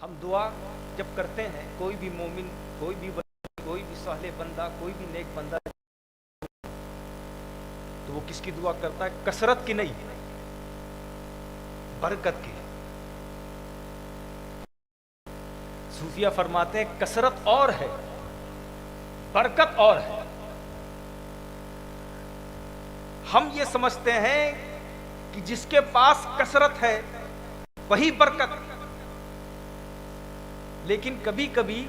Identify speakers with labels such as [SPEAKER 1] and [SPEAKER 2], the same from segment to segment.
[SPEAKER 1] ہم دعا جب کرتے ہیں، کوئی بھی مومن، کوئی بھی ولی، کوئی بھی صالح بندہ، کوئی بھی نیک بندہ، تو وہ کس کی دعا کرتا ہے؟ کثرت کی نہیں، برکت کی۔ صوفیہ فرماتے ہیں کثرت اور ہے، برکت اور ہے۔ ہم یہ سمجھتے ہیں کہ جس کے پاس کثرت ہے وہی برکت، لیکن کبھی کبھی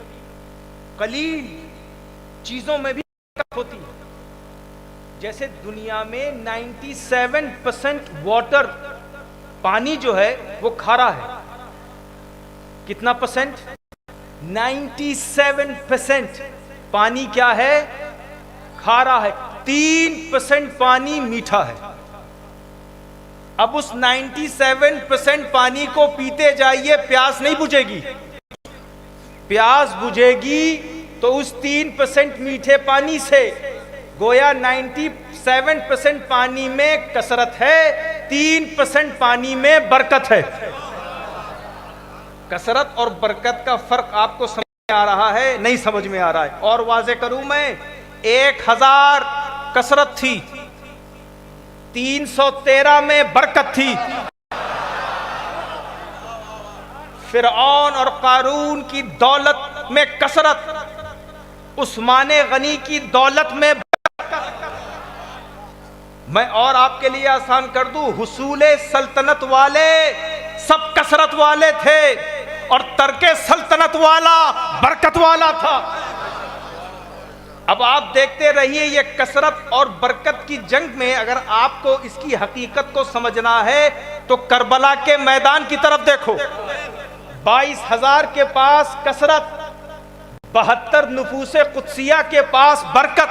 [SPEAKER 1] قلیل چیزوں میں بھی برکت ہوتی ہے۔ جیسے دنیا میں 97% واٹر، پانی جو ہے وہ کھارا ہے۔ کتنا پرسنٹ؟ 97% پانی کیا ہے؟ کھارا ہے۔ 3% پانی میٹھا ہے۔ اب اس 97% پانی کو پیتے جائیے، پیاس نہیں بجھے گی۔ پیاس بجھے گی تو اس 3% میٹھے پانی سے۔ گویا 97% پانی میں کثرت ہے، 3% پانی میں برکت ہے۔ کثرت اور برکت کا فرق آپ کو سمجھ میں آ رہا ہے؟ نہیں سمجھ میں آ رہا ہے؟ اور واضح کروں میں، 1000 کثرت تھی، 313 میں برکت تھی۔ فرعون اور قارون کی دولت میں کثرت، عثمان غنی کی دولت میں برکت۔ میں اور آپ کے لیے آسان کر دوں، حصول سلطنت والے سب کثرت والے تھے، اور ترک سلطنت والا برکت والا تھا۔ اب آپ دیکھتے رہیے، یہ کثرت اور برکت کی جنگ میں اگر آپ کو اس کی حقیقت کو سمجھنا ہے تو کربلا کے میدان کی طرف دیکھو۔ 22,000 کے پاس کثرت، 72 نفوس قدسیہ کے پاس برکت،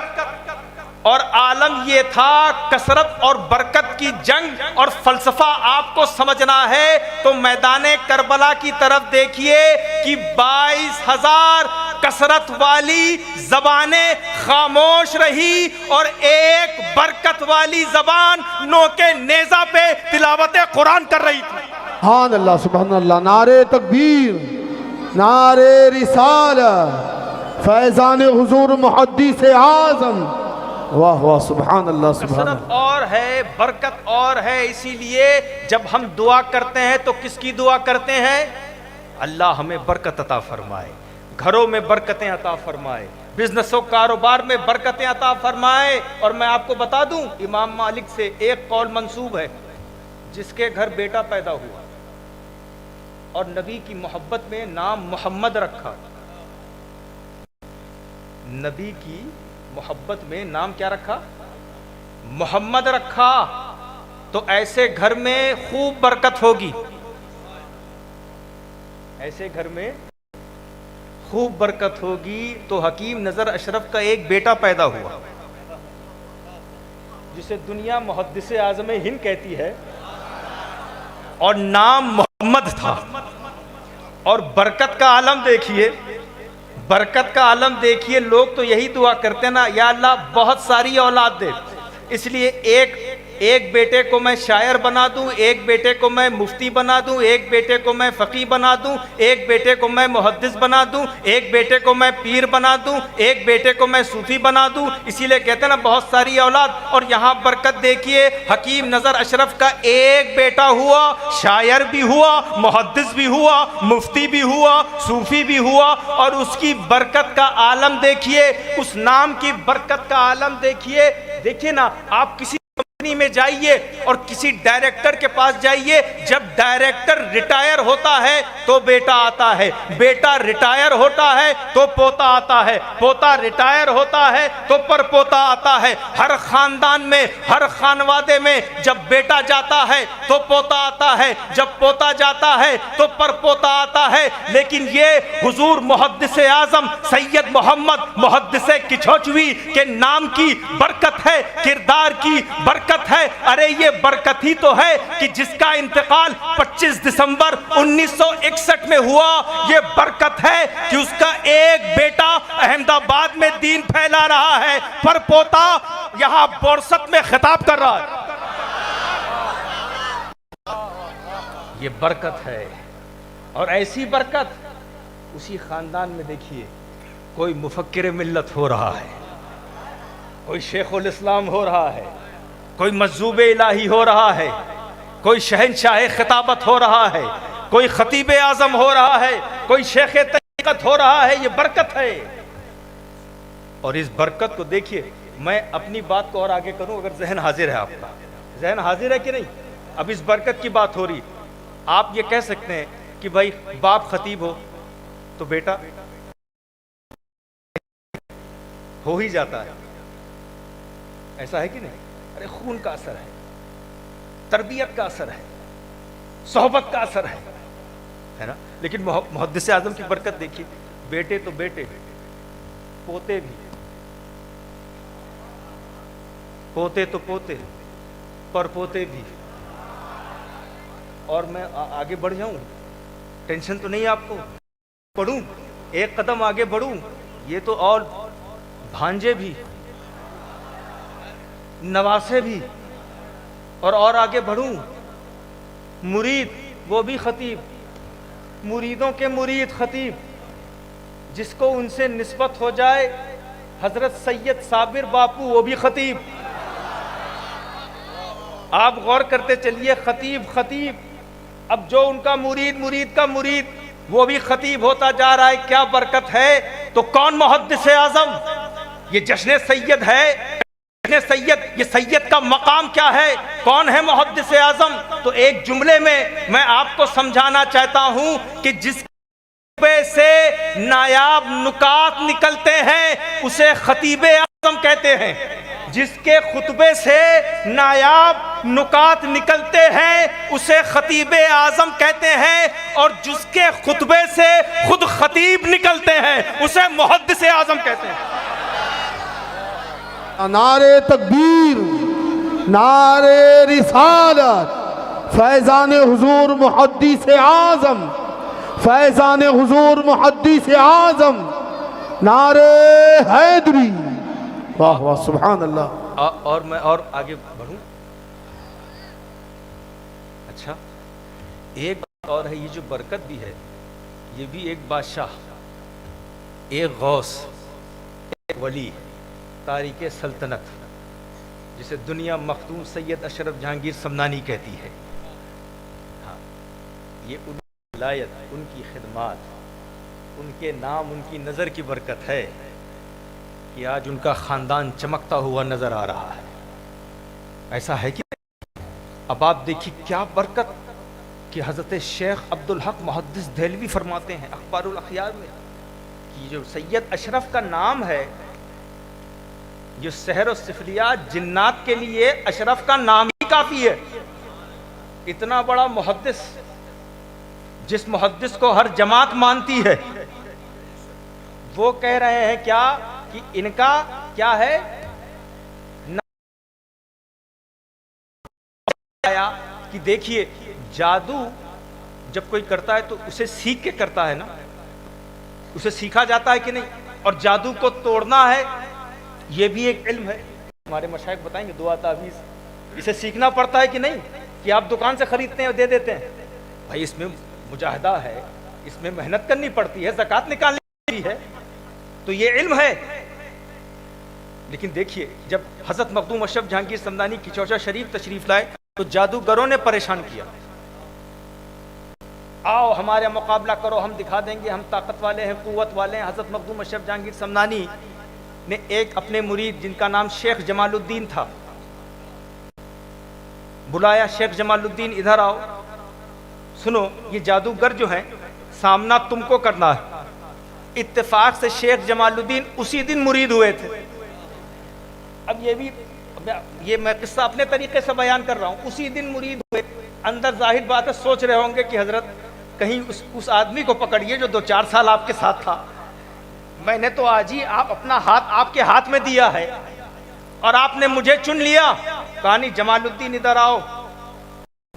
[SPEAKER 1] اور عالم یہ تھا کثرت اور برکت کی جنگ۔ اور فلسفہ آپ کو سمجھنا ہے تو میدان کربلا کی طرف دیکھیے کہ 22,000 کثرت والی زبانیں خاموش رہی، اور ایک برکت والی زبان نوکے نیزہ پہ تلاوت قرآن کر رہی تھی۔
[SPEAKER 2] سبحان اللہ، سبحان اللہ، نعرہ تکبیر، نعرہ رسالت، فیضان حضور محدث اعظم، واہ واہ، سبحان اللہ، سبحان اللہ۔
[SPEAKER 1] کثرت اور ہے، برکت اور ہے۔ اسی لیے جب ہم دعا کرتے ہیں تو کس کی دعا کرتے ہیں؟ اللہ ہمیں برکت عطا فرمائے، گھروں میں برکتیں عطا فرمائے، بزنس و کاروبار میں برکتیں عطا فرمائے۔ اور میں آپ کو بتا دوں، امام مالک سے ایک قول منسوب ہے، جس کے گھر بیٹا پیدا ہوا اور نبی کی محبت میں نام محمد رکھا، نبی کی محبت میں نام کیا رکھا؟ محمد رکھا، تو ایسے گھر میں خوب برکت ہوگی، ایسے گھر میں خوب برکت ہوگی۔ تو حکیم نظر اشرف کا ایک بیٹا پیدا ہوا، جسے دنیا محدث اعظم ہند کہتی ہے، اور نام محمد تھا۔ اور برکت کا عالم دیکھیے، برکت کا عالم دیکھیے۔ لوگ تو یہی دعا کرتے ہیں نا، یا اللہ بہت ساری اولاد دے، اس لیے ایک بیٹے کو میں شاعر بنا دوں، ایک بیٹے کو میں مفتی بنا دوں، ایک بیٹے کو میں فقیہ بنا دوں، ایک بیٹے کو میں محدث بنا دوں، ایک بیٹے کو میں پیر بنا دوں، ایک بیٹے کو میں صوفی بنا دوں۔ اسی لیے کہتے ہیں نا بہت ساری اولاد۔ اور یہاں برکت دیکھیے، حکیم نظر اشرف کا ایک بیٹا ہوا، شاعر بھی ہوا، محدث بھی ہوا، مفتی بھی ہوا، صوفی بھی ہوا، اور اس کی برکت کا عالم دیکھیے، اس نام کی برکت کا عالم دیکھیے۔ دیکھیے نا، آپ کسی کمپنی میں جائیے اور کسی ڈائریکٹر کے پاس جائیے، جب ڈائریکٹر ریٹائر ہوتا ہے تو بیٹا آتا ہے، بیٹا ریٹائر ہوتا ہے تو پوتا آتا ہے، پوتا ریٹائر ہوتا ہے تو پر پوتا آتا ہے۔ ہر خاندان میں، ہر خانوادے میں جب بیٹا جاتا ہے تو پوتا آتا ہے، جب پوتا جاتا ہے تو پر پوتا آتا ہے۔ لیکن یہ حضور محدث اعظم سید محمد محدث کچھوچوی کے نام کی برکت ہے، کردار کی برکت ہے۔ ارے یہ برکت ہی تو ہے کہ جس کا انتقال 25 دسمبر 1961 میں ہوا، یہ برکت ہے کہ اس کا ایک بیٹا احمد آباد میں دین پھیلا رہا ہے، پر پوتا یہاں بورست میں خطاب کر رہا ہے۔ یہ برکت ہے، اور ایسی برکت اسی خاندان میں دیکھیے کوئی مفکر ملت ہو رہا ہے، کوئی شیخ الاسلام ہو رہا ہے، کوئی مجذوب الہی ہو رہا ہے، کوئی شہنشاہ خطابت ہو رہا ہے، کوئی خطیب اعظم ہو رہا ہے، کوئی شیخ طریقت ہو رہا ہے۔ یہ برکت ہے، اور اس برکت کو دیکھیے۔ میں اپنی بات کو اور آگے کروں، اگر ذہن حاضر ہے، آپ کا ذہن حاضر ہے کہ نہیں؟ اب اس برکت کی بات ہو رہی، آپ یہ کہہ سکتے ہیں کہ بھائی باپ خطیب ہو تو بیٹا ہو ہی جاتا ہے، ایسا ہے کہ نہیں؟ ارے خون کا اثر ہے، تربیت کا اثر ہے، صحبت کا اثر ہے نا؟ لیکن محدث اعظم کی برکت دیکھیے، بیٹے تو بیٹے، پوتے بھی، پوتے تو پوتے، پر پوتے بھی۔ اور میں آگے بڑھ جاؤں، ٹینشن تو نہیں آپ کو، پڑھوں ایک قدم آگے بڑھوں، یہ تو اور بھانجے بھی، نواسے بھی، اور آگے بڑھوں، مرید وہ بھی خطیب، مریدوں کے مرید خطیب، جس کو ان سے نسبت ہو جائے حضرت سید صابر باپو، وہ بھی خطیب۔ آپ غور کرتے چلیے، خطیب خطیب، اب جو ان کا مرید، مرید کا مرید، وہ بھی خطیب ہوتا جا رہا ہے۔ کیا برکت ہے! تو کون محدث اعظم؟ یہ جشن سید ہے، جشن سید، یہ سید کا مقام کیا ہے؟ کون ہے محدث اعظم؟ تو ایک جملے میں آپ کو سمجھانا چاہتا ہوں کہ جس خطبے سے نایاب نکات نکلتے ہیں اسے خطیب اعظم کہتے ہیں، جس کے خطبے سے نایاب نکات نکلتے ہیں اسے خطیب اعظم کہتے ہیں، اور جس کے خطبے سے خود خطیب نکلتے ہیں اسے محدث اعظم کہتے ہیں۔
[SPEAKER 2] نعرے تکبیر، نعرے رسالت، فیضان حضور محدث اعظم، فیضان حضور محدث اعظم، نعرے حیدری، واہ واہ سبحان اللہ۔
[SPEAKER 1] اور میں اور آگے بڑھوں؟ اچھا، ایک بات اور ہے، یہ جو برکت بھی ہے، یہ بھی ایک بادشاہ، ایک غوث، ایک ولی، تاریخ سلطنت، جسے دنیا مخدوم سید اشرف جہانگیر سمنانی کہتی ہے، ہاں، یہ ان کی ولایت، ان کی خدمات، ان کے نام، ان کی نظر کی برکت ہے کہ آج ان کا خاندان چمکتا ہوا نظر آ رہا ہے۔ ایسا ہے کہ اب آپ دیکھیے کیا برکت کہ حضرت شیخ عبدالحق محدث دہلوی فرماتے ہیں اخبار الاخیار میں کہ جو سید اشرف کا نام ہے، یہ سحر و سفلیات جنات کے لیے اشرف کا نام ہی کافی ہے۔ اتنا بڑا محدث، جس محدث کو ہر جماعت مانتی ہے، وہ کہہ رہے ہیں کیا کہ ان کا کیا ہے، کہ دیکھیے جادو جب کوئی کرتا ہے تو اسے سیکھ کے کرتا ہے نا، اسے سیکھا جاتا ہے کہ نہیں؟ اور جادو کو توڑنا ہے، یہ بھی ایک علم ہے۔ ہمارے مشائخ بتائیں گے دعا تعویذ، اسے سیکھنا پڑتا ہے کہ نہیں کہ آپ دکان سے خریدتے ہیں اور دے دیتے ہیں؟ بھائی اس میں مجاہدہ ہے، اس میں محنت کرنی پڑتی ہے، زکوٰۃ نکالنی پڑتی ہے، تو یہ علم ہے۔ لیکن دیکھیے جب حضرت مخدوم اشرف جہانگیر سمنانی کی چوچا شریف تشریف لائے تو جادوگروں نے پریشان کیا، آؤ ہمارے مقابلہ کرو، ہم دکھا دیں گے ہم طاقت والے ہیں، قوت والے ہیں۔ حضرت مخدوم اشرف جہانگیر سمنانی نے ایک اپنے مرید جن کا نام شیخ جمال الدین تھا بلایا، شیخ جمال الدین ادھر آؤ، سنو یہ جادوگر جو ہیں سامنا تم کو کرنا ہے۔ اتفاق سے شیخ جمال الدین اسی دن مرید ہوئے تھے۔ اب یہ میں قصہ اپنے طریقے سے بیان کر رہا ہوں، اسی دن مرید ہوئے۔ اندر ظاہر بات ہے سوچ رہے ہوں گے کہ حضرت کہیں اس آدمی کو پکڑیے جو 2-4 سال آپ کے ساتھ تھا، میں نے تو آج ہی اپنا ہاتھ آپ کے ہاتھ میں دیا ہے اور آپ نے مجھے چن لیا۔ کہا نہیں جمال الدین ادھر آؤ،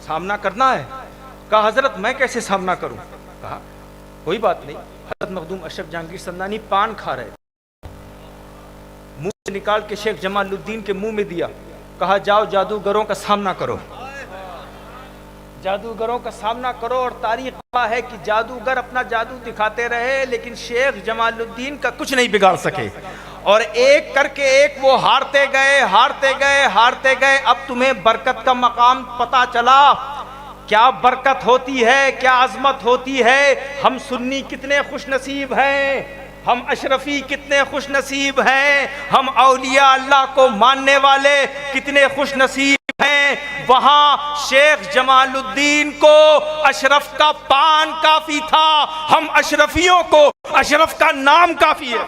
[SPEAKER 1] سامنا کرنا ہے۔ کہا حضرت میں کیسے سامنا کروں؟ کہا کوئی بات نہیں۔ حضرت مخدوم اشرف جہانگیر سمنانی پان کھا رہے، منہ سے نکال کے شیخ جمال الدین کے منہ میں دیا، کہا جاؤ جادوگروں کا سامنا کرو۔ جادوگروں کا سامنا کرو، اور تاریخ گواہ ہے کہ جادوگر اپنا جادو دکھاتے رہے لیکن شیخ جمال الدین کا کچھ نہیں بگاڑ سکے، اور ایک کر کے ایک وہ ہارتے گئے ہارتے گئے ہارتے گئے۔ اب تمہیں برکت کا مقام پتا چلا، کیا برکت ہوتی ہے، کیا عظمت ہوتی ہے۔ ہم سنی کتنے خوش نصیب ہیں، ہم اشرفی کتنے خوش نصیب ہیں، ہم اولیاء اللہ کو ماننے والے کتنے خوش نصیب ہیں۔ وہاں شیخ جمال الدین کو اشرف کا پان کافی تھا، ہم اشرفیوں کو اشرف کا نام کافی ہے۔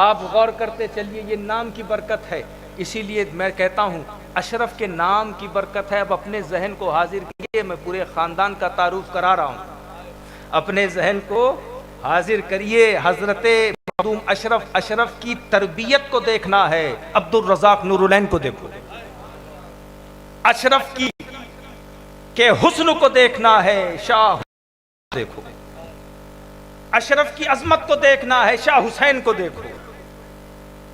[SPEAKER 1] آپ غور کرتے چلیے، یہ نام کی برکت ہے، اسی لیے میں کہتا ہوں اشرف کے نام کی برکت ہے۔ اب اپنے ذہن کو حاضر کیجیے، میں پورے خاندان کا تعارف کرا رہا ہوں، اپنے ذہن کو حاضر کریے۔ حضرت مخدوم اشرف کی تربیت کو دیکھنا ہے، عبد الرزاق نور العین کو دیکھو۔ اشرف کے حسن کو دیکھنا ہے، شاہ دیکھو۔ اشرف کی عظمت کو دیکھنا ہے، شاہ حسین کو دیکھو۔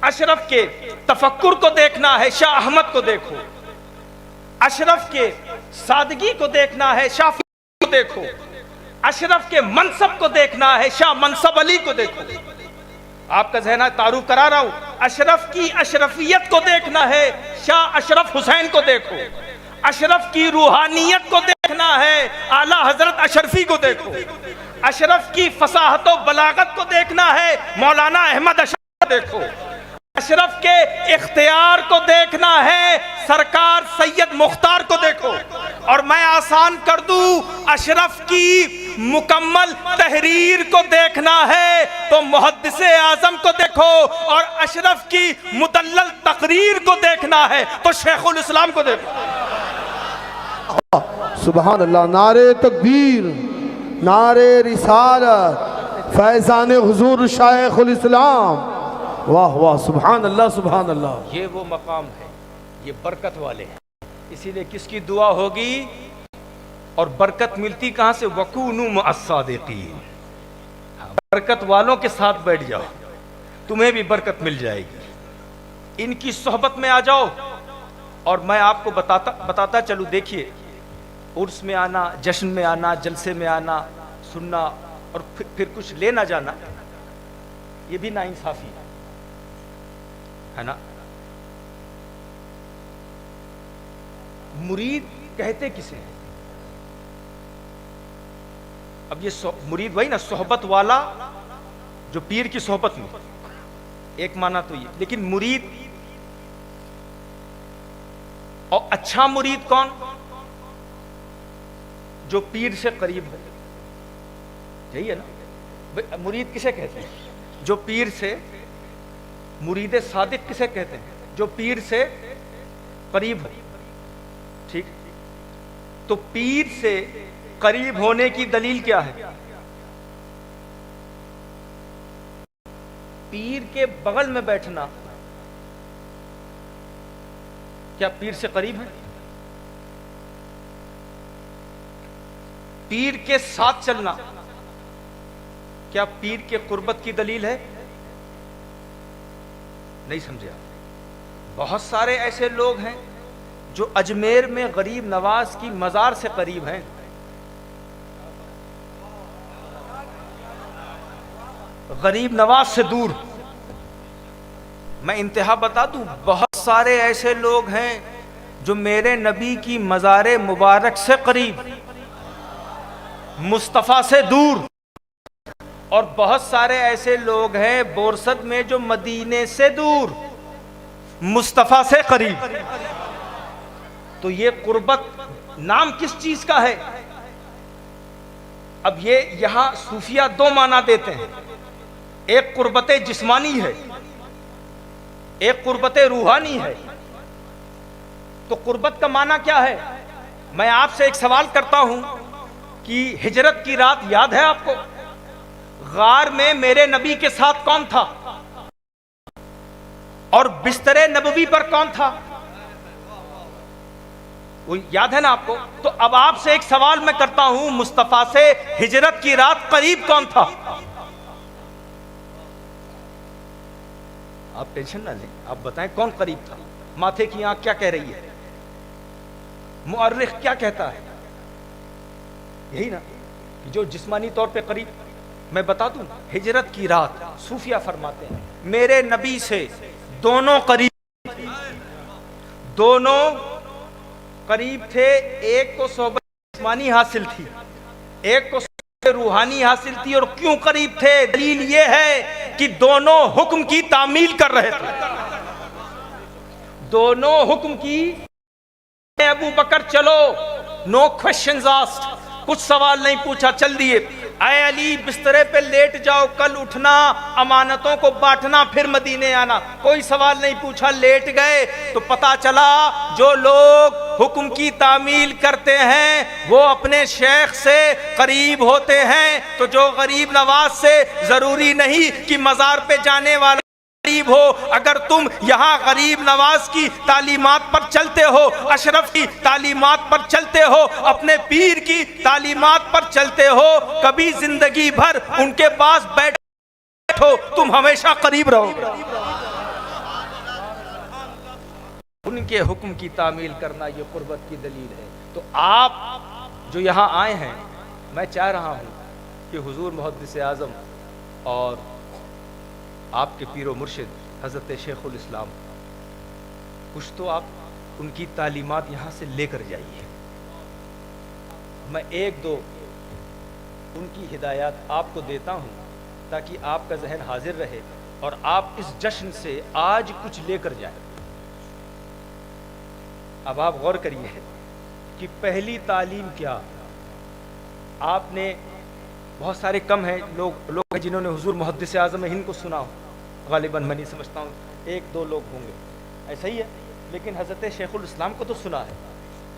[SPEAKER 1] اشرف کے تفکر کو دیکھنا ہے، شاہ احمد کو دیکھو۔ اشرف کے سادگی کو دیکھنا ہے، شاہ فضل کو دیکھو۔ اشرف کے منصب کو دیکھنا ہے، شاہ منصب علی کو دیکھو۔ آپ کا ذہن تعارف کرا رہا ہوں۔ اشرف کی اشرفیت کو دیکھنا ہے، شاہ اشرف حسین کو دیکھو۔ اشرف کی روحانیت کو دیکھنا ہے، اعلیٰ حضرت اشرفی کو دیکھو۔ اشرف کی فصاحت و بلاغت کو دیکھنا ہے، مولانا احمد اشرف کو دیکھو۔ اشرف کے اختیار کو دیکھنا ہے، سرکار سید مختار کو دیکھو۔ اور میں آسان کر دوں، اشرف کی مکمل تحریر کو دیکھنا ہے تو محدث اعظم کو دیکھو، اور اشرف کی مدلل تقریر کو دیکھنا ہے تو شیخ الاسلام کو دیکھو۔
[SPEAKER 2] سبحان اللہ، نعرہ تکبیر، نعرہ رسالت، فیضان حضور شیخ الاسلام، واہ واہ، سبحان اللہ سبحان اللہ۔
[SPEAKER 1] یہ وہ مقام ہے، یہ برکت والے ہیں۔ اسی لیے کس کی دعا ہوگی اور برکت ملتی کہاں سے؟ وَكُونُوا مَعَ الصَّادِقِينَ، برکت والوں کے ساتھ بیٹھ جاؤ، تمہیں بھی برکت مل جائے گی۔ ان کی صحبت میں آ جاؤ، اور میں آپ کو بتاتا چلوں، دیکھیے عرس میں آنا، جشن میں آنا، جلسے میں آنا، سننا اور پھر کچھ لے نہ جانا، یہ بھی ناانصافی ہے نا۔ مرید کہتے کسے ہیں؟ اب یہ مرید وہی نا، صحبت والا جو پیر کی صحبت میں، ایک معنی تو یہ، لیکن مرید اور اچھا مرید کون؟ جو پیر سے قریب ہے، یہی ہے نا۔ مرید کسے کہتے ہیں؟ جو پیر سے، مرید صادق کسے کہتے ہیں؟ جو پیر سے قریب ہے، ٹھیک۔ تو پیر سے قریب ہونے کی دلیل کیا ہے؟ پیر کے بغل میں بیٹھنا کیا پیر سے قریب ہے؟ پیر کے ساتھ چلنا کیا پیر کے قربت کی دلیل ہے؟ نہیں سمجھے آپ؟ بہت سارے ایسے لوگ ہیں جو اجمیر میں غریب نواز کی مزار سے قریب ہیں، غریب نواز سے دور۔ میں انتہا بتا دوں، بہت سارے ایسے لوگ ہیں جو میرے نبی کی مزار مبارک سے قریب، مصطفیٰ سے دور، اور بہت سارے ایسے لوگ ہیں بورسد میں جو مدینے سے دور، مصطفیٰ سے قریب۔ تو یہ قربت نام کس چیز کا ہے؟ اب یہ یہاں صوفیہ دو معنی دیتے ہیں، ایک قربت جسمانی ہے، ایک قربت روحانی ہے۔ تو قربت کا معنی کیا ہے؟ میں آپ سے ایک سوال کرتا ہوں کہ ہجرت کی رات یاد ہے آپ کو؟ غار میں میرے نبی کے ساتھ کون تھا؟ اور بستر نبوی پر کون تھا؟ وہ یاد ہے نا آپ کو؟ تو اب آپ سے ایک سوال میں کرتا ہوں، مصطفیٰ سے ہجرت کی رات قریب کون تھا؟ آپ ٹینشن نہ لیں، آپ بتائیں کون قریب تھا؟ ماتھے کی آنکھ کیا کہہ رہی ہے؟ مؤرخ کیا کہتا ہے؟ یہی نا کہ جو جسمانی طور پہ قریب، میں بتا دوں ہجرت کی رات صوفیہ فرماتے ہیں میرے نبی سے دونوں قریب تھے، ایک کو صحبت جسمانی حاصل تھی، ایک کو صحبت روحانی حاصل تھی. اور کیوں قریب تھے؟ دلیل یہ ہے کہ دونوں حکم کی تعمیل کر رہے تھے. دونوں حکم کی. ابو بکر چلو، نو کوشچنز آسکڈ، کچھ سوال نہیں پوچھا، چل دیے. اے علی بسترے پہ لیٹ جاؤ، کل اٹھنا، امانتوں کو بانٹنا، پھر مدینے آنا. کوئی سوال نہیں پوچھا، لیٹ گئے. تو پتا چلا جو لوگ حکم کی تعمیل کرتے ہیں وہ اپنے شیخ سے قریب ہوتے ہیں. تو جو غریب نواز سے ضروری نہیں کہ مزار پہ جانے والا قریب ہو. اگر تم یہاں غریب نواز کی تعلیمات پر چلتے ہو، اشرف کی تعلیمات پر چلتے ہو، اپنے پیر کی تعلیمات پر چلتے ہو، کبھی زندگی بھر ان کے پاس بیٹھو، تم ہمیشہ قریب رہو. ان کے حکم کی تعمیل کرنا یہ قربت کی دلیل ہے. تو آپ جو یہاں آئے ہیں، میں چاہ رہا ہوں کہ حضور محدث اعظم اور آپ کے پیر و مرشد حضرت شیخ الاسلام، کچھ تو آپ ان کی تعلیمات یہاں سے لے کر جائیے. میں ایک دو ان کی ہدایات آپ کو دیتا ہوں تاکہ آپ کا ذہن حاضر رہے اور آپ اس جشن سے آج کچھ لے کر جائیں. اب آپ غور کریے کہ پہلی تعلیم کیا. آپ نے بہت سارے کم ہیں لوگ جنہوں نے حضور محدث اعظم ہند کو سنا ہو، غالباً میں نہیں سمجھتا ہوں، ایک دو لوگ ہوں گے، ایسا ہی ہے. لیکن حضرت شیخ الاسلام کو تو سنا ہے.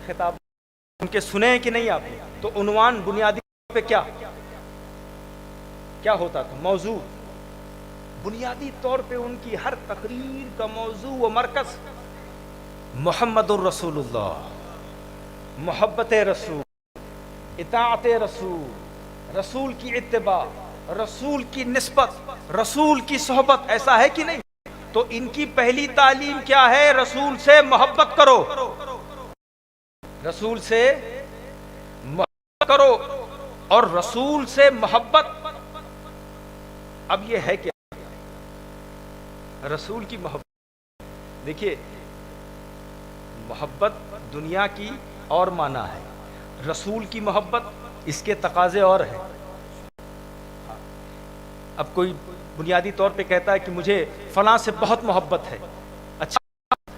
[SPEAKER 1] خطاب ان کے سنے ہیں کہ نہیں آپ نے؟ تو عنوان بنیادی طور پہ کیا ہوتا تھا؟ موضوع بنیادی طور پہ ان کی ہر تقریر کا موضوع و مرکز محمد الرسول اللہ، محبت رسول، اطاعت رسول، رسول کی اتباع، رسول کی نسبت، رسول کی صحبت. ایسا ہے کہ نہیں؟ تو ان کی پہلی تعلیم کیا ہے؟ رسول سے محبت کرو، رسول سے محبت کرو. اور رسول سے محبت اب یہ ہے کیا؟ رسول کی محبت، دیکھیے محبت دنیا کی اور معنی ہے، رسول کی محبت اس کے تقاضے اور ہیں. اب کوئی بنیادی طور پہ کہتا ہے کہ مجھے فلاں سے بہت محبت ہے. اچھا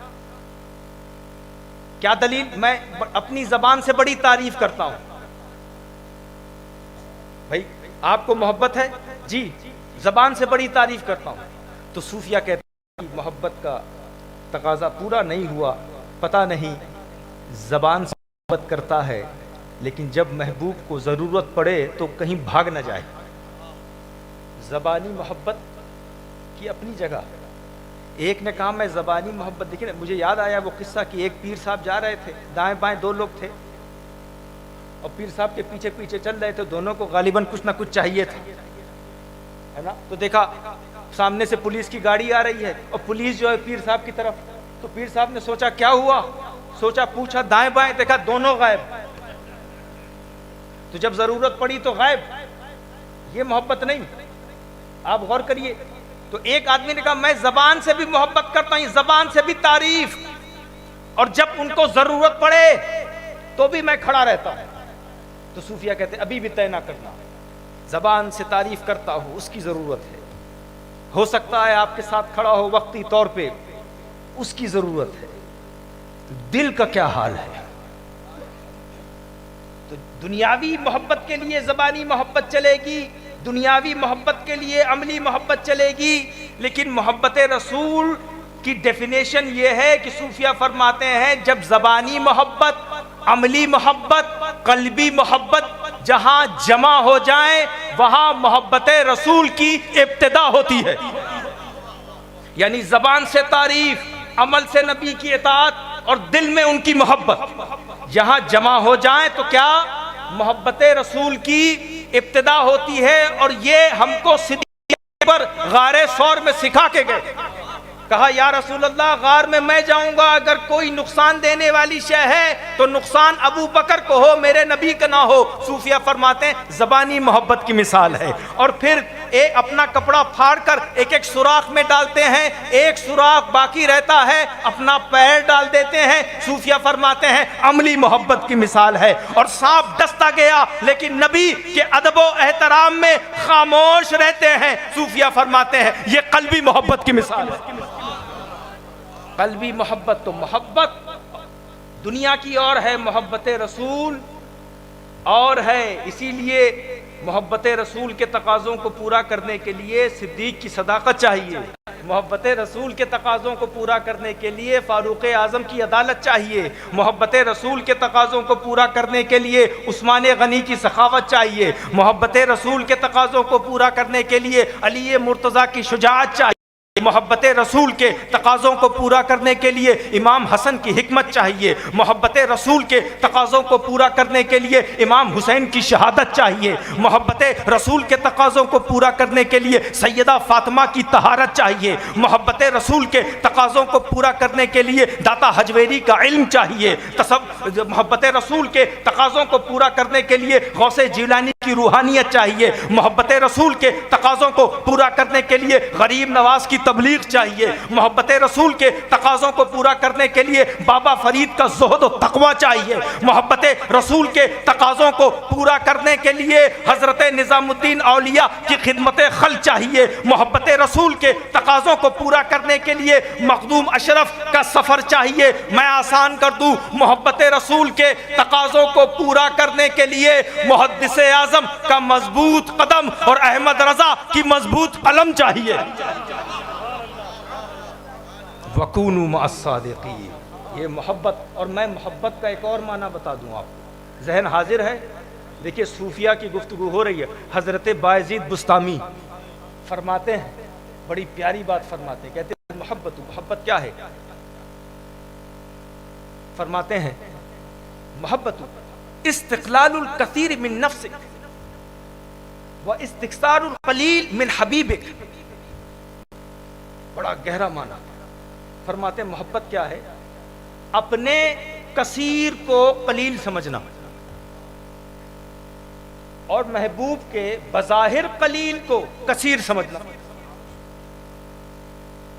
[SPEAKER 1] کیا دلیل؟ میں اپنی زبان سے بڑی تعریف کرتا ہوں. بھائی آپ کو محبت ہے؟ جی زبان سے بڑی تعریف کرتا ہوں. تو صوفیہ کہتے ہیں کہ محبت کا تقاضا پورا نہیں ہوا، پتہ نہیں زبان سے محبت کرتا ہے لیکن جب محبوب کو ضرورت پڑے تو کہیں بھاگ نہ جائے. زبانی محبت کی اپنی جگہ. ایک نے کہا میں زبانی محبت، دیکھیں مجھے یاد آیا وہ قصہ کہ ایک پیر صاحب جا رہے تھے، دائیں بائیں دو لوگ تھے اور پیر صاحب کے پیچھے پیچھے چل رہے تھے. دونوں کو غالباً کچھ نہ کچھ چاہیے تھا، ہے نا. تو دیکھا سامنے سے پولیس کی گاڑی آ رہی ہے اور پولیس جو ہے پیر صاحب کی طرف. تو پیر صاحب نے سوچا کیا ہوا، سوچا پوچھا دائیں بائیں، دیکھا دونوں غائب. تو جب ضرورت پڑی تو غائب. یہ محبت نہیں. آپ غور کریے. تو ایک آدمی نے کہا میں زبان سے بھی محبت کرتا ہوں، زبان سے بھی تعریف، اور جب ان کو ضرورت پڑے تو بھی میں کھڑا رہتا ہوں. تو صوفیہ کہتے ابھی بھی طے نہ کرنا، زبان سے تعریف کرتا ہوں، اس کی ضرورت ہے. ہو سکتا ہے آپ کے ساتھ کھڑا ہو وقتی طور پہ، اس کی ضرورت ہے. تو دل کا کیا حال ہے؟ تو دنیاوی محبت کے لیے زبانی محبت چلے گی، دنیاوی محبت کے لیے عملی محبت چلے گی. لیکن محبت رسول کی ڈیفینیشن یہ ہے کہ صوفیہ فرماتے ہیں جب زبانی محبت، عملی محبت، قلبی محبت جہاں جمع ہو جائیں وہاں محبت رسول کی ابتدا ہوتی ہے. یعنی زبان سے تعریف، عمل سے نبی کی اطاعت اور دل میں ان کی محبت یہاں جمع ہو جائیں تو کیا؟ محبت رسول کی ابتدا ہوتی ہے. اور یہ ہم کو صدیق پر غار ثور میں سکھا کے گئے. کہا یا رسول اللہ غار میں جاؤں گا، اگر کوئی نقصان دینے والی شے ہے تو نقصان ابو بکر کو ہو، میرے نبی کا نہ ہو۔ صوفیہ فرماتے ہیں زبانی محبت کی مثال ہے۔ اور پھر اپنا کپڑا پھاڑ کر ایک ایک سوراخ میں ڈالتے ہیں، ایک سوراخ باقی رہتا ہے اپنا پیر ڈال دیتے ہیں۔ صوفیہ فرماتے ہیں عملی محبت کی مثال ہے۔ اور سانپ ڈستا گیا لیکن نبی کے ادب و احترام میں خاموش رہتے ہیں۔ صوفیہ فرماتے ہیں یہ قلبی محبت کی مثال ہے۔ قلبی محبت تو محبت دنیا کی اور ہے، محبت رسول اور ہے۔ اسی لیے محبت رسول کے تقاضوں کو پورا کرنے کے لیے صدیق کی صداقت چاہیے، محبت رسول کے تقاضوں کو پورا کرنے کے لیے فاروق اعظم کی عدالت چاہیے، محبت رسول کے تقاضوں کو پورا کرنے کے لیے عثمان غنی کی سخاوت چاہیے، محبت رسول کے تقاضوں کو پورا کرنے کے لیے علی مرتضیٰ کی شجاعت چاہیے، محبت رسول کے تقاضوں کو پورا کرنے کے لیے امام حسن کی حکمت چاہیے، محبت رسول کے تقاضوں کو پورا کرنے کے لیے امام حسین کی شہادت چاہیے، محبت رسول کے تقاضوں کو پورا کرنے کے لیے سیدہ فاطمہ کی طہارت چاہیے، محبت رسول کے تقاضوں کو پورا کرنے کے لیے داتا حجویری کا علم چاہیے، محبت رسول کے تقاضوں کو پورا کرنے کے لیے غوث جیلانی کی روحانیت چاہیے، محبت رسول کے تقاضوں کو پورا کرنے کے لیے غریب نواز کی تبلیغ چاہیے، محبت رسول کے تقاضوں کو پورا کرنے کے لیے بابا فرید کا زہد و تقوی چاہیے، محبت رسول کے تقاضوں کو پورا کرنے کے لیے حضرت نظام الدین اولیاء کی خدمت خل چاہیے، محبت رسول کے تقاضوں کو پورا کرنے کے لیے مخدوم اشرف کا سفر چاہیے۔ میں آسان کر دوں، محبت رسول کے تقاضوں کو پورا کرنے کے لیے محدث اعظم کا مضبوط قدم اور احمد رضا کی مضبوط قلم چاہیے۔ وَكُونُوا مَعَ الصَّادِقِينَ، یہ محبت۔ اور میں محبت کا ایک اور معنی بتا دوں آپ کو، ذہن حاضر ہے؟ دیکھیے صوفیہ کی گفتگو ہو رہی ہے، حضرت بایزید بستامی فرماتے ہیں بڑی پیاری بات فرماتے ہیں، کہتے ہیں محبت کیا ہے؟ فرماتے ہیں محبت استقلال الکثیر من نفسک و استکثار القلیل من حبیبک۔ بڑا گہرا معنی۔ فرماتے ہیں محبت کیا ہے؟ اپنے کثیر کو قلیل سمجھنا اور محبوب کے بظاہر قلیل کو کثیر سمجھنا۔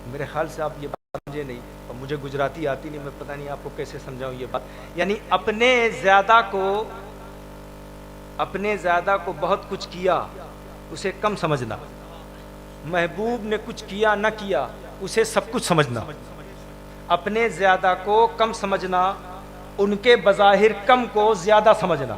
[SPEAKER 1] میرے خیال سے آپ یہ بات سمجھے نہیں، اور مجھے گجراتی آتی نہیں، میں پتہ نہیں آپ کو کیسے سمجھاؤں یہ بات۔ یعنی اپنے زیادہ کو بہت کچھ کیا اسے کم سمجھنا، محبوب نے کچھ کیا نہ کیا اسے سب کچھ سمجھنا، اپنے زیادہ کو کم سمجھنا، ان کے بظاہر کم کو زیادہ سمجھنا۔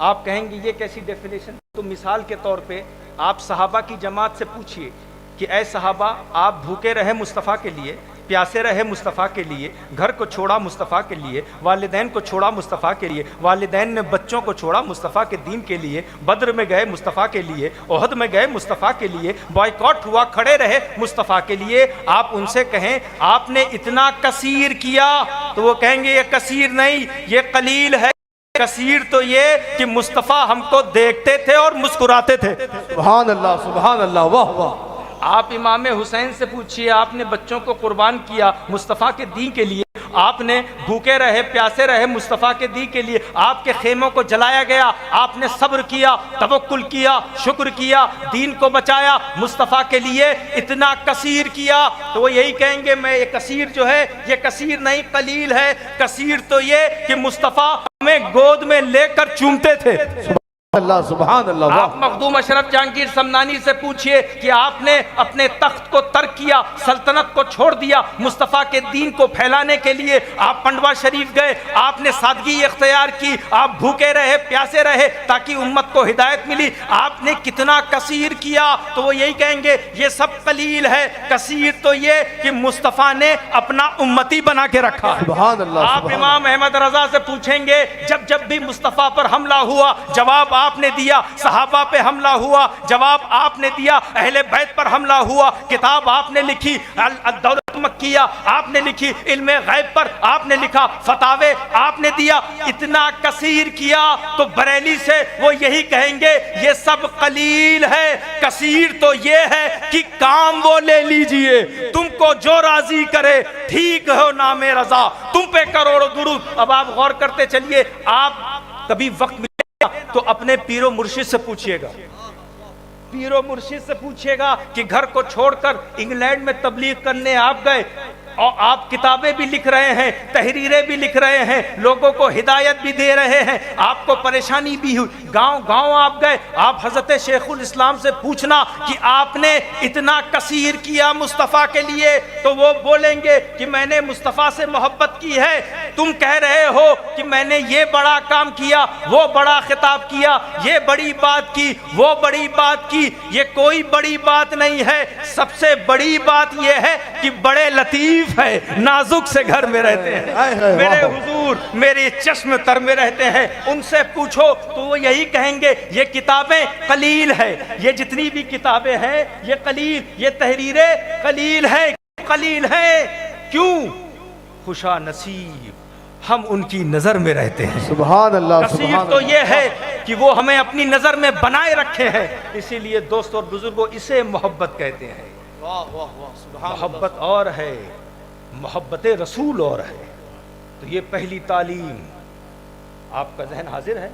[SPEAKER 1] آپ کہیں گے یہ کیسی ڈیفینیشن؟ تو مثال کے طور پہ آپ صحابہ کی جماعت سے پوچھئے کہ اے صحابہ، آپ بھوکے رہے مصطفیٰ کے لیے، پیاسے رہے مصطفیٰ کے لیے، گھر کو چھوڑا مصطفیٰ کے لیے، والدین کو چھوڑا مصطفیٰ کے لیے، والدین نے بچوں کو چھوڑا مصطفیٰ کے دین کے لیے، بدر میں گئے مصطفیٰ کے لیے، احد میں گئے مصطفیٰ کے لیے، بائیکاٹ ہوا کھڑے رہے مصطفیٰ کے لیے۔ آپ ان سے کہیں آپ نے اتنا کثیر کیا، تو وہ کہیں گے یہ کثیر نہیں، یہ قلیل ہے۔ کثیر تو یہ کہ مصطفیٰ ہم کو دیکھتے تھے اور مسکراتے تھے۔
[SPEAKER 2] سبحان اللہ، سبحان اللہ، واہ واہ۔
[SPEAKER 1] آپ امام حسین سے پوچھئے، آپ نے بچوں کو قربان کیا مصطفیٰ کے دین کے لیے، آپ نے بھوکے رہے پیاسے رہے مصطفیٰ کے دین کے لیے، آپ کے خیموں کو جلایا گیا، آپ نے صبر کیا، توکل کیا، شکر کیا، دین کو بچایا، مصطفیٰ کے لیے اتنا کثیر کیا۔ تو وہ یہی کہیں گے میں یہ کثیر جو ہے یہ کثیر نہیں قلیل ہے۔ کثیر تو یہ کہ مصطفیٰ ہمیں گود میں لے کر چومتے تھے۔
[SPEAKER 2] اللہ، سبحان اللہ۔
[SPEAKER 1] آپ مخدوم اشرف جہانگیر سمنانی سے پوچھئے کہ آپ نے اپنے تخت کو ترک کیا، سلطنت کو چھوڑ دیا، مصطفیٰ کے دین کو پھیلانے کے لیے آپ پنڈوا شریف گئے، آپ نے سادگی اختیار کی، آپ بھوکے رہے پیاسے رہے تاکہ امت کو ہدایت ملی، آپ نے کتنا کثیر کیا۔ تو وہ یہی کہیں گے یہ سب قلیل ہے، کثیر تو یہ کہ مصطفیٰ نے اپنا امتی بنا کے رکھا۔
[SPEAKER 2] سبحان اللہ۔
[SPEAKER 1] آپ امام احمد رضا سے پوچھیں گے جب بھی مصطفیٰ پر حملہ ہوا جواب آپ نے دیا، صحابہ پہ حملہ ہوا جواب آپ نے دیا، اہل بیت پر حملہ ہوا کتاب آپ نے لکھی، الدولت مکیہ آپ نے لکھی، علم غیب پر آپ نے لکھا، فتاوے آپ نے دیا، اتنا کثیر کیا تو بریلی سے وہ یہی کہیں گے یہ سب قلیل ہے، کثیر تو یہ ہے کہ کام وہ لے لیجئے، تم کو جو راضی کرے ٹھیک ہو نام رضا، تم پہ کروڑوں درود۔ اب آپ غور کرتے چلیے، آپ کبھی وقت ملے گا تو اپنے پیر و مرشد سے پوچھئے گا، پیر و مرشد سے پوچھئے گا کہ گھر کو چھوڑ کر انگلینڈ میں تبلیغ کرنے آپ گئے اور آپ کتابیں بھی لکھ رہے ہیں، تحریریں بھی لکھ رہے ہیں، لوگوں کو ہدایت بھی دے رہے ہیں، آپ کو پریشانی بھی ہوئی، گاؤں گاؤں آپ گئے، آپ حضرت شیخ الاسلام سے پوچھنا کہ آپ نے اتنا کثیر کیا مصطفیٰ کے لیے، تو وہ بولیں گے کہ میں نے مصطفیٰ سے محبت کی ہے، تم کہہ رہے ہو کہ میں نے یہ بڑا کام کیا، وہ بڑا خطاب کیا، یہ بڑی بات کی، وہ بڑی بات کی، یہ کوئی بڑی بات نہیں ہے، سب سے بڑی بات یہ ہے کہ بڑے لطیف ہے، نازک سے گھر میں رہتے ہیں، میرے حضور میرے چشم تر میں رہتے ہیں، ان سے پوچھو تو وہ یہی کہیں گے یہ کتابیں قلیل ہے، یہ جتنی بھی کتابیں ہیں یہ قلیل، یہ تحریریں قلیل ہے، قلیل ہے کیوں؟ خوشا نصیب ہم ان کی نظر میں رہتے ہیں،
[SPEAKER 2] سبحان اللہ،
[SPEAKER 1] کثیر تو یہ ہے کہ وہ ہمیں اپنی نظر میں بنائے رکھے ہیں، اسی لیے دوستوں اور بزرگوں اسے محبت کہتے ہیں۔ محبت اور ہے، محبت رسول اور ہے، تو یہ پہلی تعلیم آپ کا ذہن حاضر ہے،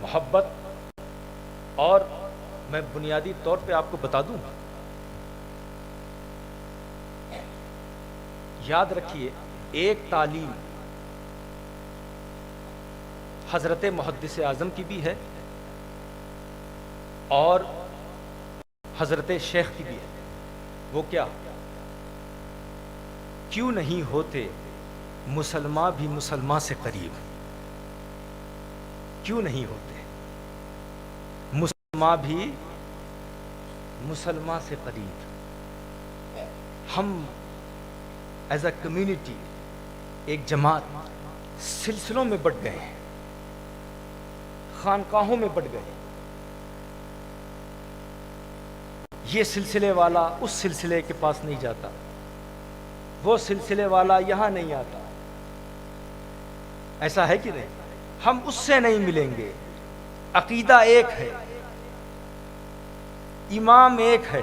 [SPEAKER 1] محبت۔ اور میں بنیادی طور پہ آپ کو بتا دوں، یاد رکھیے ایک تعلیم حضرت محدث اعظم کی بھی ہے اور حضرت شیخ کی بھی ہے، وہ کیا؟ کیوں نہیں ہوتے مسلمان بھی مسلمان سے قریب؟ کیوں نہیں ہوتے مسلمان بھی مسلمان سے قریب؟ ہم ایز اے کمیونٹی، ایک جماعت، سلسلوں میں بٹ گئے ہیں، خانقاہوں میں بٹ گئے ہیں، یہ سلسلے والا اس سلسلے کے پاس نہیں جاتا، وہ سلسلے والا یہاں نہیں آتا، ایسا ہے کہ نہیں؟ ہم اس سے نہیں ملیں گے، عقیدہ ایک ہے، امام ایک ہے،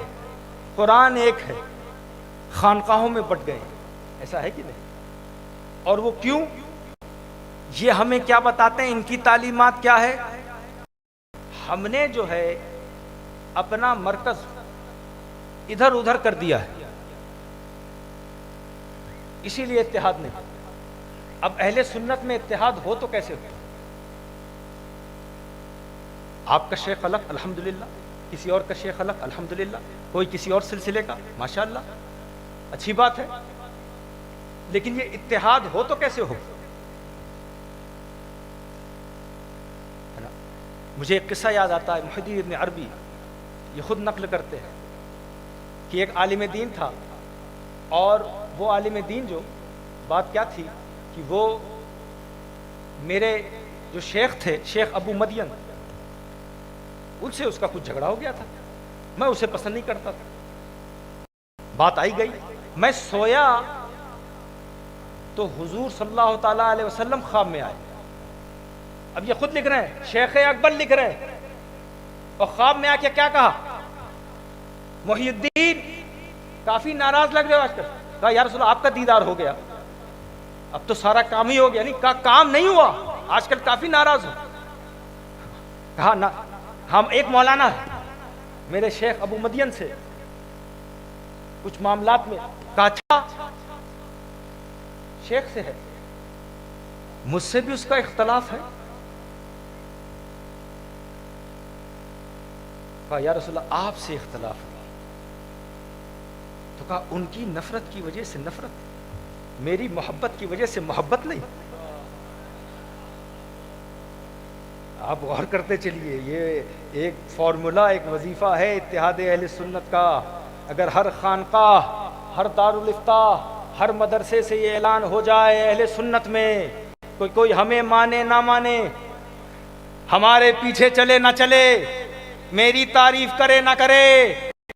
[SPEAKER 1] قرآن ایک ہے، خانقاہوں میں بٹ گئے ہیں، ایسا ہے کہ نہیں؟ اور وہ کیوں؟ یہ ہمیں کیا بتاتے ہیں، ان کی تعلیمات کیا ہے؟ ہم نے جو ہے اپنا مرکز ادھر ادھر کر دیا ہے، اسی لیے اتحاد نہیں۔ اب اہل سنت میں اتحاد ہو تو کیسے ہو؟ آپ کا شیخ الگ الحمدللہ، کسی اور کا شیخ الگ الحمدللہ، کوئی کسی اور سلسلے کا، ماشاءاللہ اچھی بات ہے، لیکن یہ اتحاد ہو تو کیسے ہو؟ مجھے ایک قصہ یاد آتا ہے، محی الدین ابن عربی یہ خود نقل کرتے ہیں کہ ایک عالم دین تھا، اور وہ عالم دین جو بات کیا تھی کہ وہ میرے جو شیخ تھے، شیخ ابو مدین، ان سے اس کا کچھ جھگڑا ہو گیا تھا، میں اسے پسند نہیں کرتا تھا، بات آئی گئی، میں سویا تو حضور صلی اللہ تعالیٰ علیہ وسلم خواب میں آئے۔ اب یہ خود لکھ رہے ہیں، شیخ اکبر لکھ رہے ہیں، اور خواب میں آ کے کیا کہا؟ محی الدین کافی ناراض لگ رہے ہو آج کل۔ کہا یا رسول اللہ آپ کا دیدار ہو گیا، اب تو سارا کام ہی ہو گیا۔ نہیں کہا کام نہیں ہوا، آج کل کافی ناراض ہو۔ کہا نا ہم ایک مولانا ہے میرے شیخ ابو مدین سے کچھ معاملات میں۔ کہا اچھا شیخ سے ہے، مجھ سے بھی اس کا اختلاف ہے۔ کہا یا رسول اللہ آپ سے اختلاف ہے، تو کہا ان کی نفرت کی وجہ سے نفرت، میری محبت کی وجہ سے محبت نہیں۔ آپ غور کرتے چلیے، یہ ایک فارمولا، ایک وظیفہ ہے اتحاد اہل سنت کا۔ اگر ہر خانقاہ، ہر دارالافتاء، ہر مدرسے سے یہ اعلان ہو جائے اہل سنت میں، کوئی ہمیں مانے نہ مانے، ہمارے پیچھے چلے نہ چلے، میری تعریف کرے نہ کرے،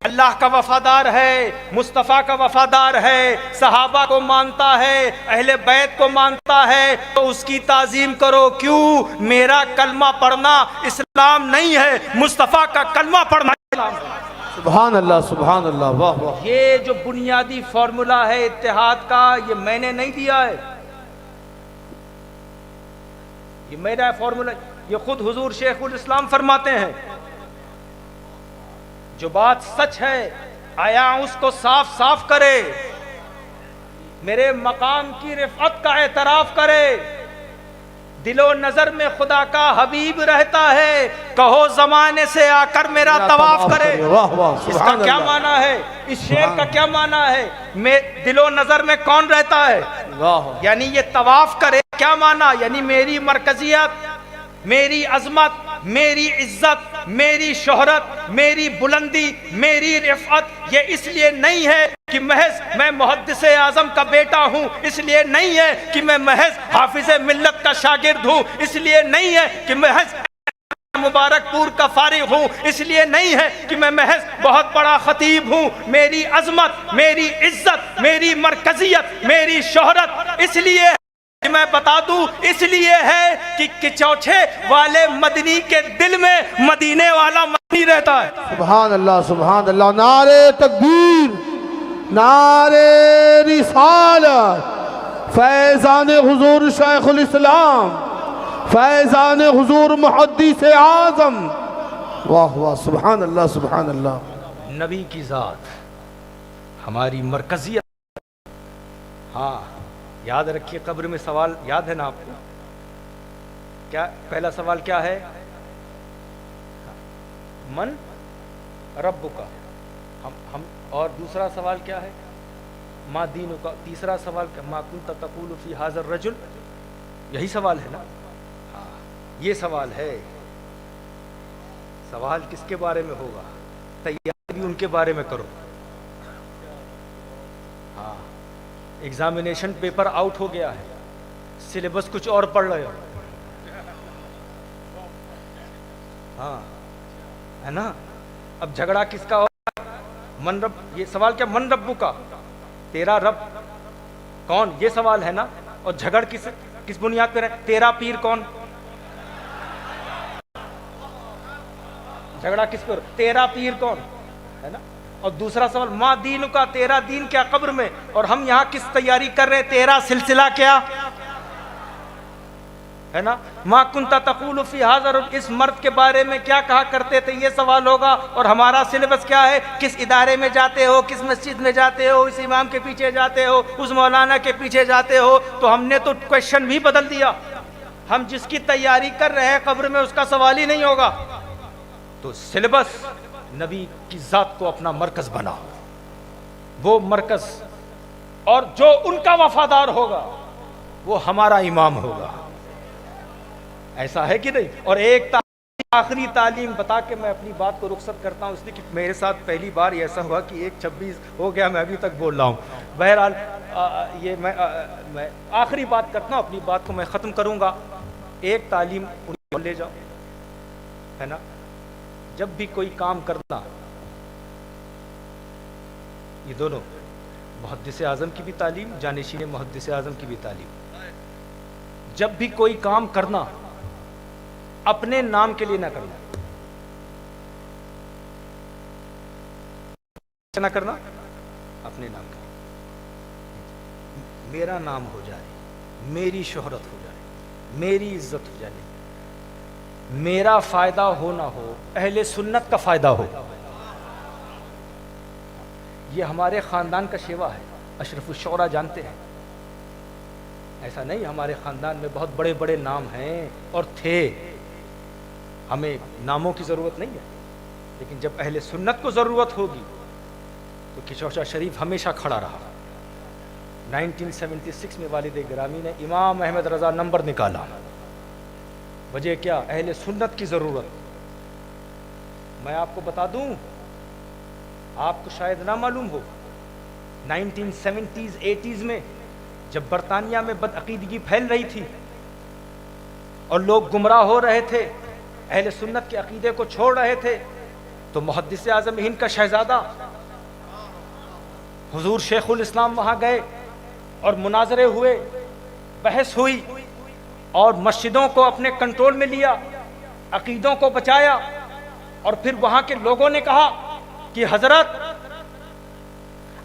[SPEAKER 1] اللہ کا وفادار ہے، مصطفیٰ کا وفادار ہے، صحابہ کو مانتا ہے، اہل بیت کو مانتا ہے، تو اس کی تعظیم کرو۔ کیوں؟ میرا کلمہ پڑھنا اسلام نہیں ہے، مصطفیٰ کا کلمہ پڑھنا اسلام ہے۔
[SPEAKER 2] سبحان اللہ سبحان اللہ، واہ واہ۔
[SPEAKER 1] یہ جو بنیادی فارمولا ہے اتحاد کا، یہ میں نے نہیں دیا ہے، یہ میرا فارمولا، یہ خود حضور شیخ الاسلام فرماتے ہیں۔ جو بات سچ ہے آیا اس کو صاف صاف کرے، میرے مقام کی رفعت کا اعتراف کرے، دل و نظر میں خدا کا حبیب رہتا ہے، کہو زمانے سے آ کر میرا طواف کرے۔
[SPEAKER 2] واہ واہ
[SPEAKER 1] اس کا
[SPEAKER 2] سبحان
[SPEAKER 1] کیا
[SPEAKER 2] اللہ،
[SPEAKER 1] معنی ہے؟ اس شعر کا کیا معنی ہے؟ دل و نظر میں کون رہتا ہے؟
[SPEAKER 2] واہ
[SPEAKER 1] یعنی یہ طواف کرے، کیا معنی؟ یعنی میری مرکزیت، میری عظمت، میری عزت، میری شہرت، میری بلندی، میری رفعت یہ اس لیے نہیں ہے کہ محض میں محدث اعظم کا بیٹا ہوں، اس لیے نہیں ہے کہ میں محض حافظ ملت کا شاگرد ہوں، اس لیے نہیں ہے کہ محض مبارک پور کا فارغ ہوں، اس لیے نہیں ہے کہ میں محض بہت بڑا خطیب ہوں۔ میری عظمت، میری عزت، میری مرکزیت، میری شہرت اس لیے کہ میں بتا دوں، اس لیے ہے کہ کچوچے والے مدنی کے دل میں مدینے والا مدنی رہتا ہے۔
[SPEAKER 2] سبحان اللہ سبحان اللہ، نعرے تکبیر، نعرے رسالت، فیضان حضور شیخ الاسلام، فیضان حضور محدث اعظم، واہ واہ سبحان اللہ سبحان اللہ۔
[SPEAKER 1] نبی کی ذات، ہماری مرکزیت۔ ہاں یاد رکھیے، قبر میں سوال یاد ہے نا آپ کو؟ کیا پہلا سوال کیا ہے؟ من ربک، ہم اور دوسرا سوال کیا ہے؟ ما دینک، تیسرا سوال ما کنت تقول فی ھذا الرجل، یہی سوال ہے نا؟ ہاں یہ سوال ہے۔ سوال کس کے بارے میں ہوگا؟ تیاری بھی ان کے بارے میں کرو۔ ہاں ایگزامینیشن پیپر آؤٹ ہو گیا ہے، سلیبس کچھ اور پڑھ رہے ہو، ہاں ہے نا؟ اب جھگڑا کس کا ہوگا؟ من رب، یہ سوال کیا؟ من ربو کا، تیرا رب کون، یہ سوال ہے نا؟ اور جھگڑ کس بنیاد پہ ہے؟ تیرا پیر کون؟ جھگڑا کس پر؟ تیرا پیر کون ہے نا؟ اور دوسرا سوال ما دین کا، تیرا دین کیا قبر میں؟ اور ہم یہاں کس تیاری کر رہے ہیں؟ تیرا سلسلہ کیا ہے نا؟ ما کنت تقول فی ھذا، اس مرد کے بارے میں کیا کہا کرتے تھے، یہ سوال ہوگا۔ اور ہمارا سلیبس کیا ہے؟ کس ادارے میں جاتے ہو، کس مسجد میں جاتے ہو، اس امام کے پیچھے جاتے ہو، اس مولانا کے پیچھے جاتے ہو۔ تو ہم نے تو کویشچن بھی بدل دیا، ہم جس کی تیاری کر رہے ہیں قبر میں اس کا سوال ہی نہیں ہوگا۔ تو سلیبس، نبی کی ذات کو اپنا مرکز بناؤ، وہ مرکز، اور جو ان کا وفادار ہوگا وہ ہمارا امام ہوگا۔ ایسا ہے کہ نہیں؟ اور ایک آخری تعلیم بتا کے میں اپنی بات کو رخصت کرتا ہوں، اس لیے کہ میرے ساتھ پہلی بار ایسا ہوا کہ 1:26 ہو گیا، میں ابھی تک بول رہا ہوں۔ بہرحال یہ میں آخری بات کرتا ہوں، اپنی بات کو میں ختم کروں گا۔ ایک تعلیم ان کو لے جاؤ، ہے نا؟ جب بھی کوئی کام کرنا، یہ دونوں، محدث اعظم کی بھی تعلیم، جانشین محدث اعظم کی بھی تعلیم، جب بھی کوئی کام کرنا اپنے نام کے لیے نہ کرنا، نہ کرنا اپنے نام کے لیے، میرا نام ہو جائے، میری شہرت ہو جائے، میری عزت ہو جائے، میرا فائدہ ہو نہ ہو، اہل سنت کا فائدہ ہو۔ یہ ہمارے خاندان کا شیوا ہے، اشرف الشعراء جانتے ہیں۔ ایسا نہیں، ہمارے خاندان میں بہت بڑے بڑے نام ہیں اور تھے، ہمیں ناموں کی ضرورت نہیں ہے، لیکن جب اہل سنت کو ضرورت ہوگی تو کچوچا شریف ہمیشہ کھڑا رہا۔ 1976 میں والد گرامی نے امام احمد رضا نمبر نکالا، وجہ کیا؟ اہل سنت کی ضرورت۔ میں آپ کو بتا دوں، آپ کو شاید نہ معلوم ہو، 1970s 80s میں جب برطانیہ میں بدعقیدگی پھیل رہی تھی اور لوگ گمراہ ہو رہے تھے، اہل سنت کے عقیدے کو چھوڑ رہے تھے، تو محدث اعظم ہند کا شہزادہ حضور شیخ الاسلام وہاں گئے اور مناظرے ہوئے، بحث ہوئی، اور مسجدوں کو اپنے کنٹرول میں لیا، عقیدوں کو بچایا، اور پھر وہاں کے لوگوں نے کہا کہ حضرت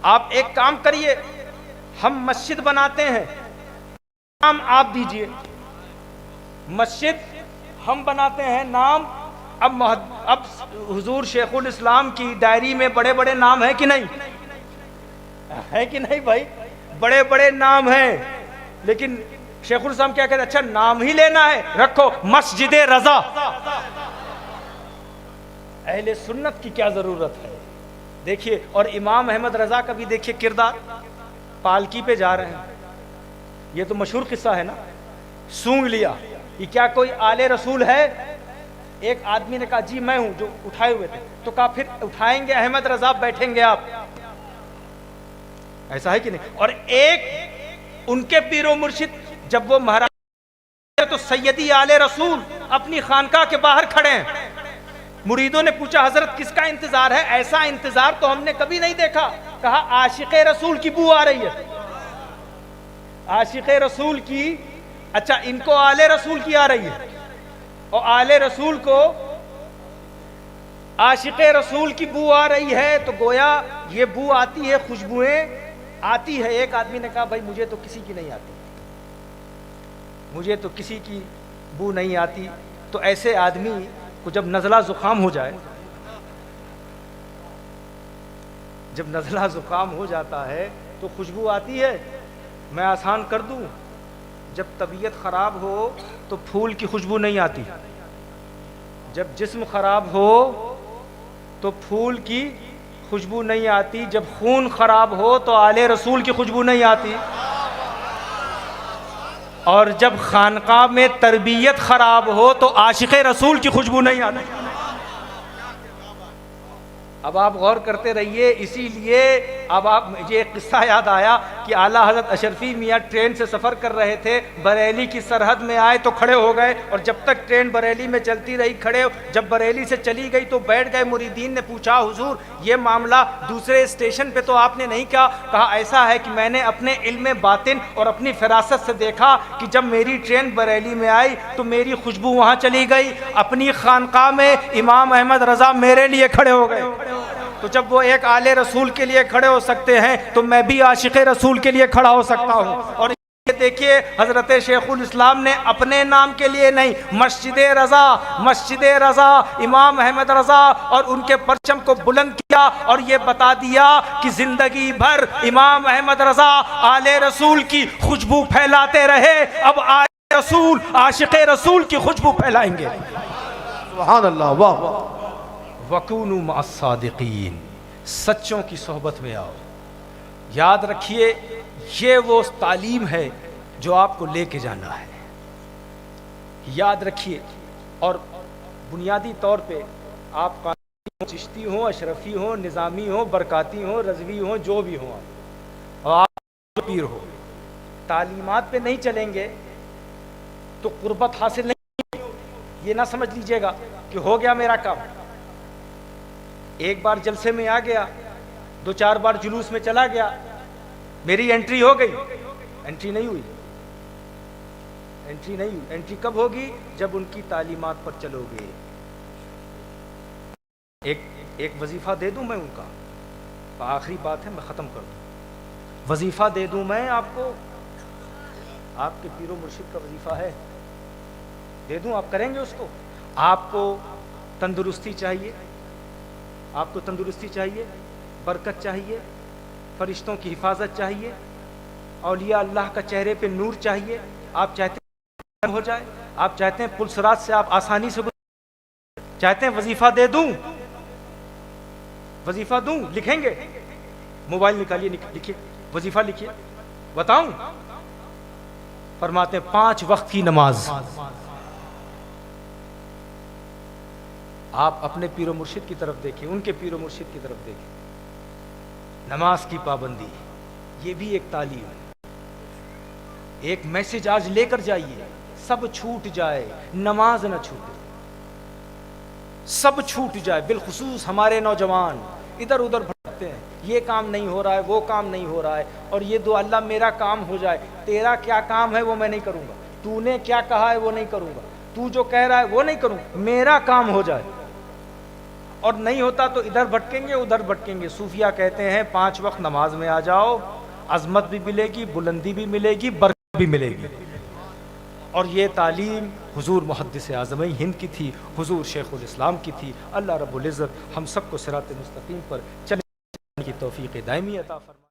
[SPEAKER 1] آپ ایک کام کریے، ہم مسجد بناتے ہیں، نام آپ دیجئے، مسجد ہم بناتے ہیں، نام اب حضور شیخ الاسلام کی ڈائری میں بڑے بڑے نام ہیں کہ نہیں؟ ہے کہ نہیں بھائی؟ بڑے بڑے نام ہیں، لیکن شیخ الاسلام کیا کہتے ہیں؟ اچھا نام ہی لینا ہے، رکھو مسجد رضا۔ اہل سنت کی کیا ضرورت ہے؟ دیکھیے، اور امام احمد رضا کا بھی دیکھیے کردار، پالکی پہ جا رہے ہیں، یہ تو مشہور قصہ ہے نا، سونگ لیا، یہ کیا کوئی آل رسول ہے؟ ایک آدمی نے کہا جی میں ہوں، جو اٹھائے ہوئے تھے، تو کہا پھر اٹھائیں گے احمد رضا، بیٹھیں گے آپ، ایسا ہے کہ نہیں؟ اور ایک ان کے پیر و مرشد جب وہ مہاراج تو سیدی آل رسول اپنی خانقاہ کے باہر کھڑے ہیں، مریدوں نے پوچھا حضرت کس کا انتظار ہے؟ ایسا انتظار تو ہم نے کبھی نہیں دیکھا۔ کہا عاشق رسول کی بو آ رہی ہے، عاشق رسول کی، اچھا ان کو آل رسول کی آ رہی ہے، اور آل رسول کو عاشق رسول کی بو آ رہی ہے، تو گویا یہ بو آتی ہے، خوشبوئیں آتی ہے۔ ایک آدمی نے کہا بھائی مجھے تو کسی کی نہیں آتی، مجھے تو کسی کی بو نہیں آتی۔ تو ایسے آدمی کو جب نزلہ زکام ہو جائے، جب نزلہ زکام ہو جاتا ہے تو خوشبو آتی ہے، میں آسان کر دوں، جب طبیعت خراب ہو تو پھول کی خوشبو نہیں آتی، جب جسم خراب ہو تو پھول کی خوشبو نہیں آتی، جب خون خراب ہو تو آل رسول کی خوشبو نہیں آتی، اور جب خانقاہ میں تربیت خراب ہو تو عاشق رسول کی خوشبو نہیں آتی۔ اب آپ غور کرتے رہیے، اسی لیے اب آپ مجھے ایک قصہ یاد آیا کہ اعلیٰ حضرت اشرفی میاں ٹرین سے سفر کر رہے تھے، بریلی کی سرحد میں آئے تو کھڑے ہو گئے، اور جب تک ٹرین بریلی میں چلتی رہی کھڑے، جب بریلی سے چلی گئی تو بیٹھ گئے۔ مریدین نے پوچھا حضور یہ معاملہ دوسرے اسٹیشن پہ تو آپ نے نہیں کیا؟ کہا ایسا ہے کہ میں نے اپنے علم باطن اور اپنی فراست سے دیکھا کہ جب میری ٹرین بریلی میں آئی تو میری خوشبو وہاں چلی گئی، اپنی خانقاہ میں امام احمد رضا میرے لیے کھڑے ہو گئے۔ تو جب وہ ایک آل رسول کے لیے کھڑے ہو سکتے ہیں تو میں بھی عاشق رسول کے لیے کھڑا ہو سکتا ہوں۔ اور دیکھیے حضرت شیخ الاسلام نے اپنے نام کے لیے نہیں، مسجد رضا امام احمد رضا اور ان کے پرچم کو بلند کیا، اور یہ بتا دیا کہ زندگی بھر امام احمد رضا آل رسول کی خوشبو پھیلاتے رہے، اب آل رسول عاشق رسول کی خوشبو پھیلائیں گے۔
[SPEAKER 2] سبحان اللہ، واہ واہ۔
[SPEAKER 1] وَكُونُوا مَعَ الصَّادِقِينَ، سچوں کی صحبت میں آؤ۔ یاد رکھیے یہ وہ تعلیم ہے جو آپ کو لے کے جانا ہے، یاد رکھیے۔ اور بنیادی طور پہ آپ قادری ہوں، چشتی ہوں، اشرفی ہوں، نظامی ہوں، برکاتی ہوں، رضوی ہوں، جو بھی ہوں، اور آپ پیر ہو، تعلیمات پہ نہیں چلیں گے تو قربت حاصل نہیں۔ یہ نہ سمجھ لیجئے گا کہ ہو گیا میرا کام، ایک بار جلسے میں آ گیا، دو چار بار جلوس میں چلا گیا، میری انٹری ہو گئی۔ انٹری نہیں ہوئی، انٹری نہیں ہوئی۔ انٹری کب ہوگی؟ جب ان کی تعلیمات پر چلو گے۔ ایک وظیفہ دے دوں میں ان کا، آخری بات ہے میں ختم کر دوں، وظیفہ دے دوں میں آپ کو، آپ کے پیر و مرشد کا وظیفہ ہے، دے دوں، آپ کریں گے اس کو؟ آپ کو تندرستی چاہیے، آپ کو تندرستی چاہیے، برکت چاہیے، فرشتوں کی حفاظت چاہیے، اولیاء اللہ کا چہرے پہ نور چاہیے، آپ چاہتے ہیں ہو جائے، آپ چاہتے ہیں پل صراط سے آپ آسانی سے چاہتے ہیں وظیفہ دے دوں، وظیفہ دوں؟ لکھیں گے؟ موبائل نکالیے، لکھیے، وظیفہ لکھیے، بتاؤں؟ فرماتے ہیں 5 وقت کی نماز۔ آپ اپنے پیر و مرشد کی طرف دیکھیں، ان کے پیر و مرشد کی طرف دیکھیں، نماز کی پابندی، یہ بھی ایک تعلیم ہے۔ ایک میسج آج لے کر جائیے، سب چھوٹ جائے، نماز نہ چھوٹے، سب چھوٹ جائے، بالخصوص ہمارے نوجوان ادھر ادھر بھٹکتے ہیں، یہ کام نہیں ہو رہا ہے، وہ کام نہیں ہو رہا ہے، اور یہ دعا اللہ میرا کام ہو جائے، تیرا کیا کام ہے وہ میں نہیں کروں گا، تو نے کیا کہا ہے وہ نہیں کروں گا، تو جو کہہ رہا ہے وہ نہیں کروں، میرا کام ہو جائے. اور نہیں ہوتا تو ادھر بھٹکیں گے ادھر بھٹکیں گے. صوفیہ کہتے ہیں 5 وقت نماز میں آ جاؤ، عظمت بھی ملے گی، بلندی بھی ملے گی، برکت بھی ملے گی. اور یہ تعلیم حضور محدث اعظم ہند کی تھی، حضور شیخ الاسلام کی تھی. اللہ رب العزت ہم سب کو صراط مستقیم پر چلنے کی توفیق دائمی عطا فرمائے.